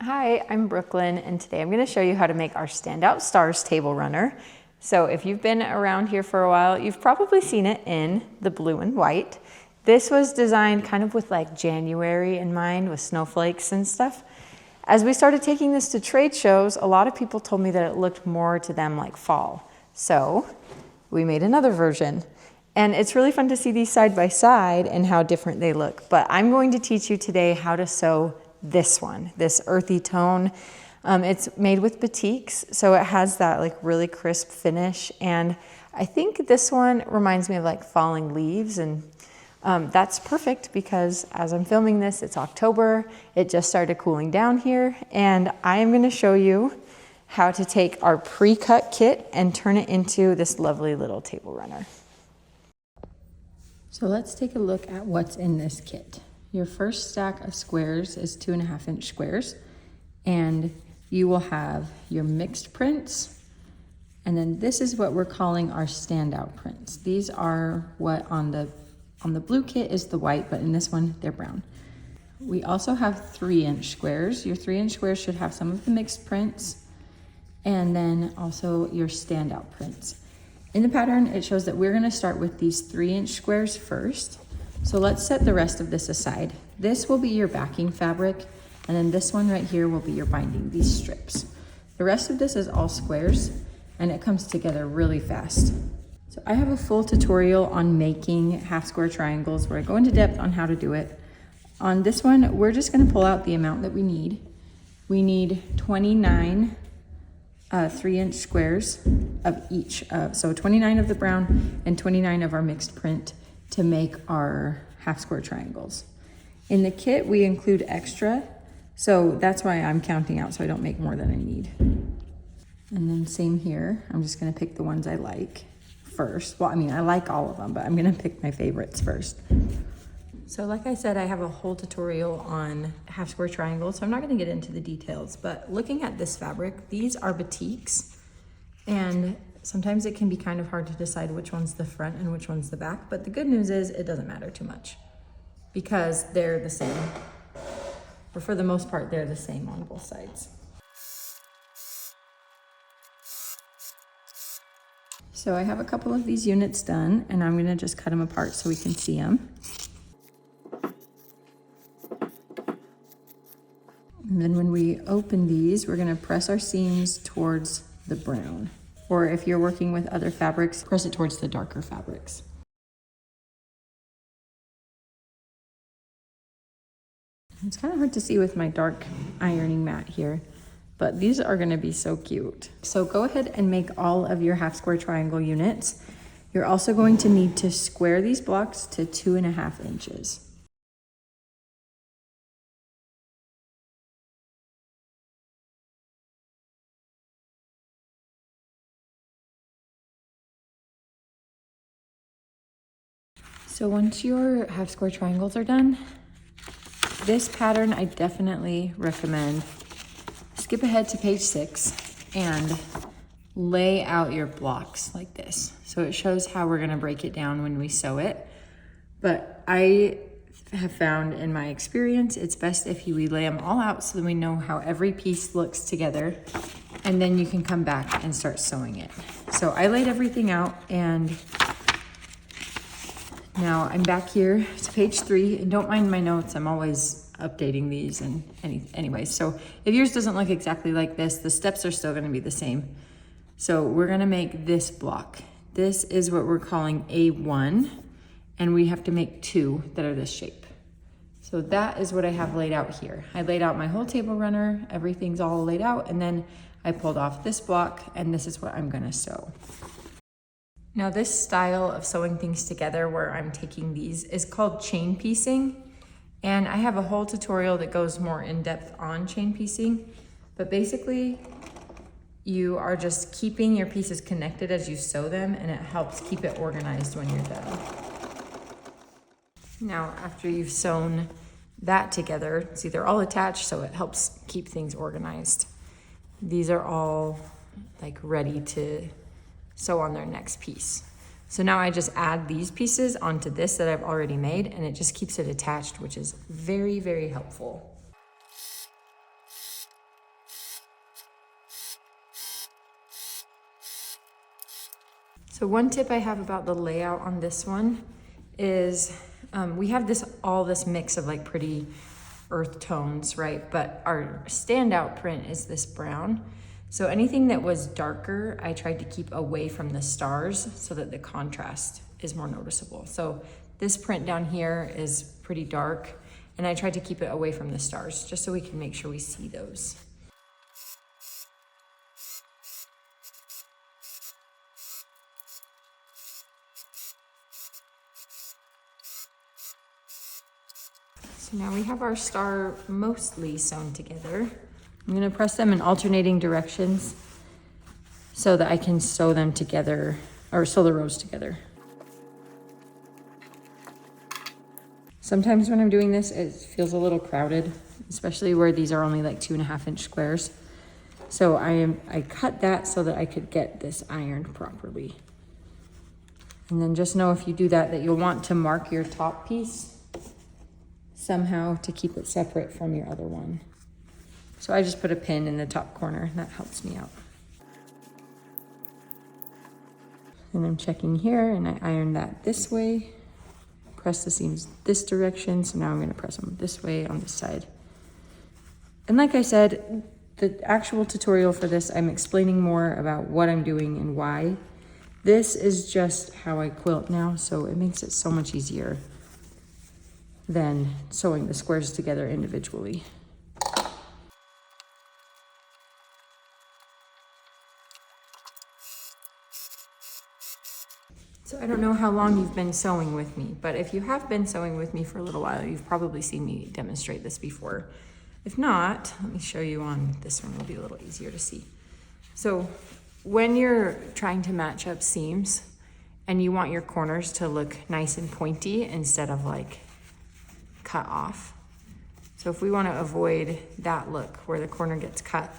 Hi, I'm Brooklyn, and today I'm going to show you how to make our Standout Stars table runner. So if you've been around here for a while, you've probably seen it in the blue and white. This was designed kind of with like January in mind, with snowflakes and stuff. As we started taking this to trade shows, a lot of people told me that it looked more to them like fall. So we made another version. And it's really fun to see these side by side and how different they look. But I'm going to teach you today how to sew this one, this earthy tone. It's made with batiks, so it has that like really crisp finish. And I think this one reminds me of like falling leaves, and that's perfect because as I'm filming this, it's October. It just started cooling down here, and I am going to show you how to take our pre-cut kit and turn it into this lovely little table runner. So let's take a look at what's in this kit. Your first stack of squares is 2.5-inch squares, and you will have your mixed prints, and then this is what we're calling our standout prints. These are what on the blue kit is the white, but in this one they're brown. We also have 3-inch squares. Your 3-inch squares should have some of the mixed prints, and then also your standout prints. In the pattern, it shows that we're gonna start with these 3-inch squares first. So let's set the rest of this aside. This will be your backing fabric, and then this one right here will be your binding, these strips. The rest of this is all squares, and it comes together really fast. So I have a full tutorial on making half square triangles where I go into depth on how to do it. On this one, we're just gonna pull out the amount that we need. We need 29 3-inch squares of each, so 29 of the brown and 29 of our mixed print to make our half square triangles. In the kit, we include extra, so that's why I'm counting out so I don't make more than I need. And then same here, I'm just gonna pick the ones I like first. Well, I mean, I like all of them, but I'm gonna pick my favorites first. So like I said, I have a whole tutorial on half square triangles, so I'm not gonna get into the details, but looking at this fabric, these are batiks, and sometimes it can be kind of hard to decide which one's the front and which one's the back, but the good news is it doesn't matter too much because they're the same. Or for the most part, they're the same on both sides. So I have a couple of these units done, and I'm gonna just cut them apart so we can see them. And then when we open these, we're gonna press our seams towards the brown. Or if you're working with other fabrics, press it towards the darker fabrics. It's kind of hard to see with my dark ironing mat here, but these are gonna be so cute. So go ahead and make all of your half square triangle units. You're also going to need to square these blocks to 2.5 inches. So once your half square triangles are done, this pattern I definitely recommend. Skip ahead to page 6 and lay out your blocks like this. So it shows how we're gonna break it down when we sew it. But I have found in my experience, it's best if we lay them all out so that we know how every piece looks together, and then you can come back and start sewing it. So I laid everything out, and now I'm back here to page 3, and don't mind my notes, I'm always updating these and anyway. So if yours doesn't look exactly like this, the steps are still gonna be the same. So we're gonna make this block. This is what we're calling A1, and we have to make 2 that are this shape. So that is what I have laid out here. I laid out my whole table runner, everything's all laid out, and then I pulled off this block, and this is what I'm gonna sew. Now this style of sewing things together where I'm taking these is called chain piecing. And I have a whole tutorial that goes more in depth on chain piecing. But basically, you are just keeping your pieces connected as you sew them, and it helps keep it organized when you're done. Now, after you've sewn that together, see they're all attached, so it helps keep things organized. These are all like ready to sew on their next piece. So now I just add these pieces onto this that I've already made, and it just keeps it attached, which is very, very helpful. So one tip I have about the layout on this one is we have all this mix of like pretty earth tones, right? But our standout print is this brown. So anything that was darker, I tried to keep away from the stars so that the contrast is more noticeable. So this print down here is pretty dark, and I tried to keep it away from the stars just so we can make sure we see those. So now we have our star mostly sewn together. I'm gonna press them in alternating directions so that I can sew them together, or sew the rows together. Sometimes when I'm doing this, it feels a little crowded, especially where these are only like 2.5 inch squares. So I cut that so that I could get this ironed properly. And then just know if you do that you'll want to mark your top piece somehow to keep it separate from your other one. So I just put a pin in the top corner, and that helps me out. And I'm checking here, and I iron that this way. Press the seams this direction, so now I'm gonna press them this way on this side. And like I said, the actual tutorial for this, I'm explaining more about what I'm doing and why. This is just how I quilt now, so it makes it so much easier than sewing the squares together individually. So I don't know how long you've been sewing with me, but if you have been sewing with me for a little while, you've probably seen me demonstrate this before. If not, let me show you on this one, it'll be a little easier to see. So when you're trying to match up seams and you want your corners to look nice and pointy instead of like cut off. So if we want to avoid that look where the corner gets cut,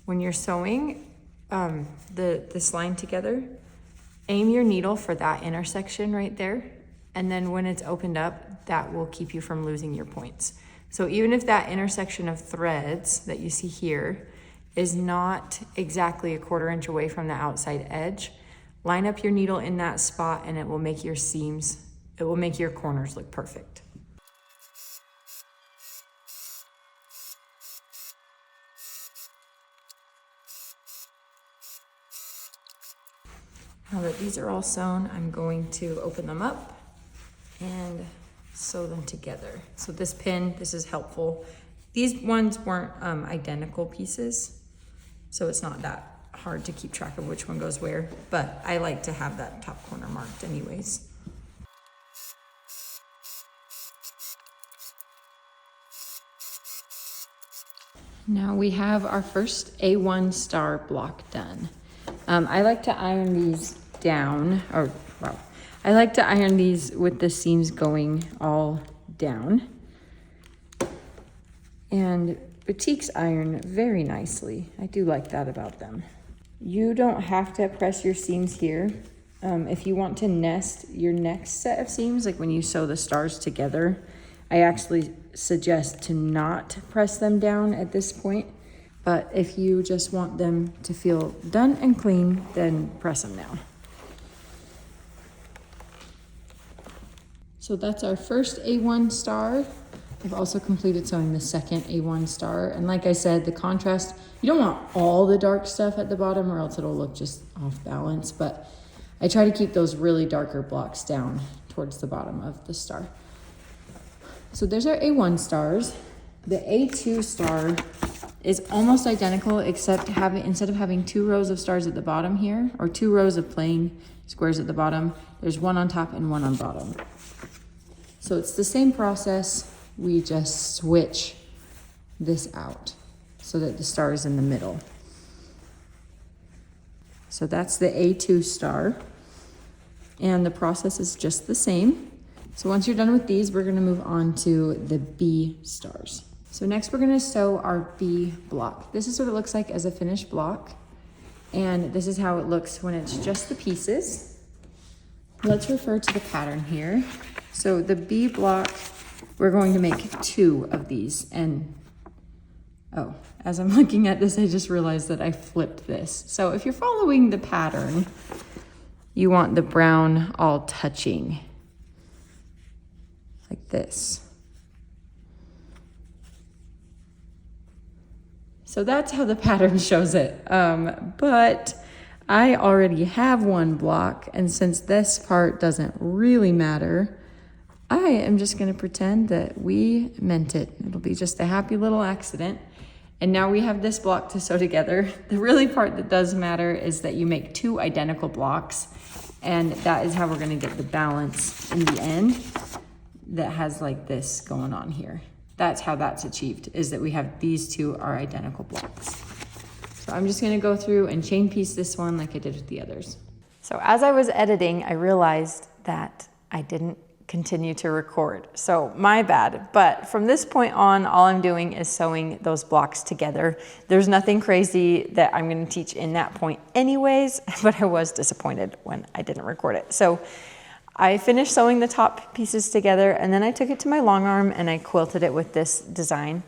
when you're sewing this line together, aim your needle for that intersection right there, and then when it's opened up, that will keep you from losing your points. So even if that intersection of threads that you see here is not exactly 1/4 inch away from the outside edge, line up your needle in that spot and it will make your seams, it will make your corners look perfect. Now that these are all sewn, I'm going to open them up and sew them together. So this pin, this is helpful. These ones weren't identical pieces, so it's not that hard to keep track of which one goes where, but I like to have that top corner marked anyways. Now we have our first A1 star block done. I like to iron these down, or well, I like to iron these with the seams going all down. And boutiques iron very nicely. I do like that about them. You don't have to press your seams here. If you want to nest your next set of seams, like when you sew the stars together, I actually suggest to not press them down at this point. But if you just want them to feel done and clean, then press them down. So that's our first A1 star. I've also completed sewing the second A1 star. And like I said, the contrast, you don't want all the dark stuff at the bottom or else it'll look just off balance. But I try to keep those really darker blocks down towards the bottom of the star. So there's our A1 stars. The A2 star is almost identical, except instead of having 2 rows of stars at the bottom here, or 2 rows of plain squares at the bottom, there's one on top and one on bottom. So it's the same process, we just switch this out so that the star is in the middle. So that's the A2 star, and the process is just the same. So once you're done with these, we're gonna move on to the B stars. So next we're gonna sew our B block. This is what it looks like as a finished block. And this is how it looks when it's just the pieces. Let's refer to the pattern here. So the B block, we're going to make 2 of these. And oh, as I'm looking at this, I just realized that I flipped this. So if you're following the pattern, you want the brown all touching, like this. So that's how the pattern shows it. But I already have one block, and since this part doesn't really matter, I am just gonna pretend that we meant it. It'll be just a happy little accident. And now we have this block to sew together. The really part that does matter is that you make 2 identical blocks, and that is how we're gonna get the balance in the end that has like this going on here. That's how that's achieved, is that we have these 2 are identical blocks. So I'm just gonna go through and chain piece this one like I did with the others. So as I was editing, I realized that I didn't continue to record. So my bad, but from this point on, all I'm doing is sewing those blocks together. There's nothing crazy that I'm gonna teach in that point anyways, but I was disappointed when I didn't record it. So I finished sewing the top pieces together, and then I took it to my long arm and I quilted it with this design.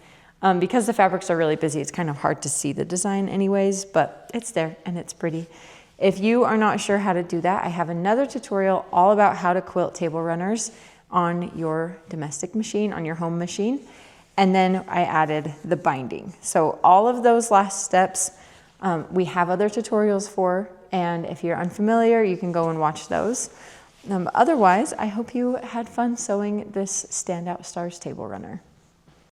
Because the fabrics are really busy, it's kind of hard to see the design anyways, but it's there and it's pretty. If you are not sure how to do that, I have another tutorial all about how to quilt table runners on your domestic machine, on your home machine. And then I added the binding. So all of those last steps, we have other tutorials for, and if you're unfamiliar, you can go and watch those. Otherwise, I hope you had fun sewing this Standout Stars table runner.